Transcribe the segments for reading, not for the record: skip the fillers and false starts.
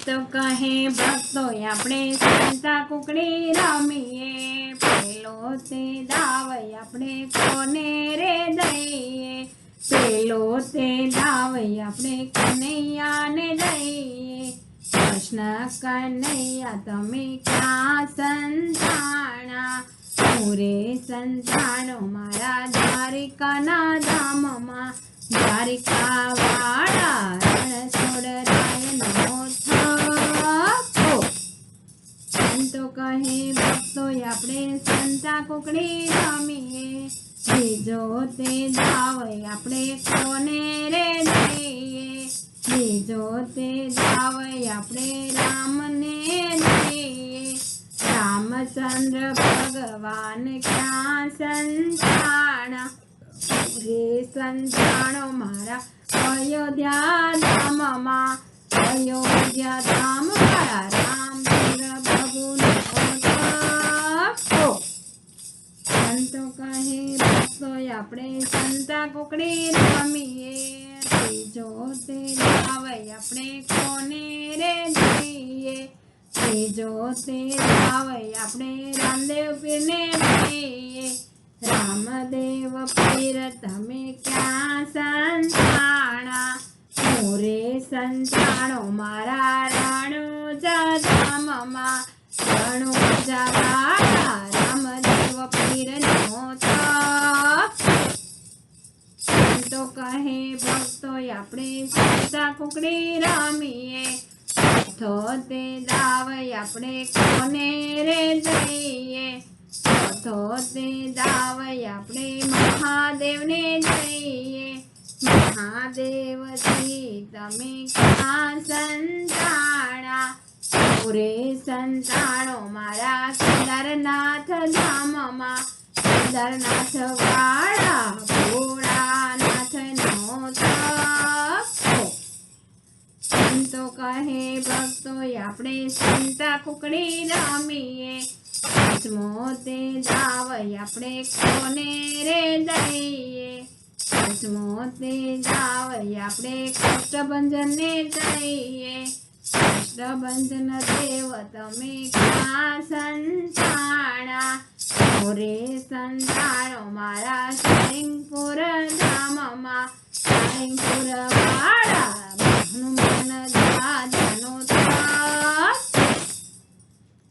તો કહે ભક્તો આપણે સંતા કુકડી રમીએ, પેલો તે દાવ આપણે કોને રે દઈએ, પેલો તે દાવ આપણે કનૈયાને દઈએ। કૃષ્ણ કનૈયા તમે ક્યાં સંતાણા, હું રે સંતાણો મારા દ્વારિકાના ધામમાં, દ્વારિકા વાળા રણછોડરાયનો થપ્પો। સંતો કહે ભક્તો આપણે સંતા કુકડી રમીએ, બીજો તે દાવ આપણે કોને રે દઈએ, બીજો તે દાવ આપણે રામને દઈએ। રામચંદ્ર ભગવાન ક્યાં સંતાણા, રે સંતાણો મારા અયોધ્યા ધામમાં, અયોધ્યા ધામ વાળા રામચંદ્ર પ્રભુનો થપ્પો। સંતો કહે ભક્તો આપણે સંતા કુકડી રમીએ, ત્રીજો તે દાવ આપણે કોને રે દઈએ, ત્રીજો તે દાવ આપણે રામદેવ પીરને દઈએ। રામદેવ પીર તમે ક્યાં સંતાણા, હું રે સંતાણો મારા રણુજા ધામમાં, રણુજા વાળા રામદેવ પીરનો થપ્પો। સંતો કહે ભક્તો આપણે સંતા કુકડી રમીએ, ચોથો તે દાવ આપણે કોને રે દઈએ, ચોથો તે દાવ આપણે મહાદેવને દઈએ। મહાદેવજી તમે ક્યાં સંતાણા, હું રે સંતાણો મારા કેદારનાથ ધામમાં, કેદારનાથ વાળા ભોળાનાથનો થપ્પો। સંતો કહે ભક્તો આપણે સંતા કુકડી રમીએ, પાંચમો તે દાવ આપણે કોને રે દઈએ, પાંચમો તે દાવ આપણે કષ્ટભંજનને દઈએ। કષ્ટભંજન દેવ તમે ક્યાં સંતાણા, હું રે સંતાણો મારા સારંગપુર ધામમાં, સારંગપુર વાળા હનુમાન દાદાનો થપ્પો।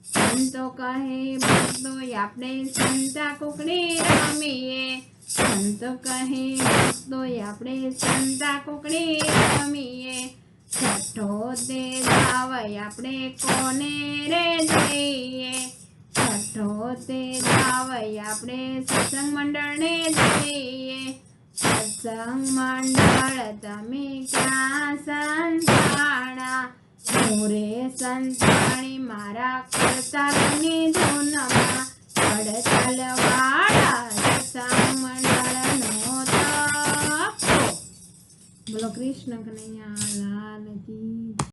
સંતો કહે ભક્તો આપણે સંતા કુકડી રમીએ, સંતો કહે ભક્તો આપણે સંતા કુકડી રમીએ, છઠ્ઠો તે દાવ આપણે કોને રે દઈએ, છઠ્ઠો તે દાવ આપણે સત્સંગ મંડળને દઈએ। સત્સંગ મંડળ તમે ક્યાં સંતાણા, હું રે સંતાણી મારા કરતાલની ધૂનમાં, કડતાલ વાળા સત્સંગ મંડળનો થપ્પો। બોલો કૃષ્ણ કનૈયા લાલ કી।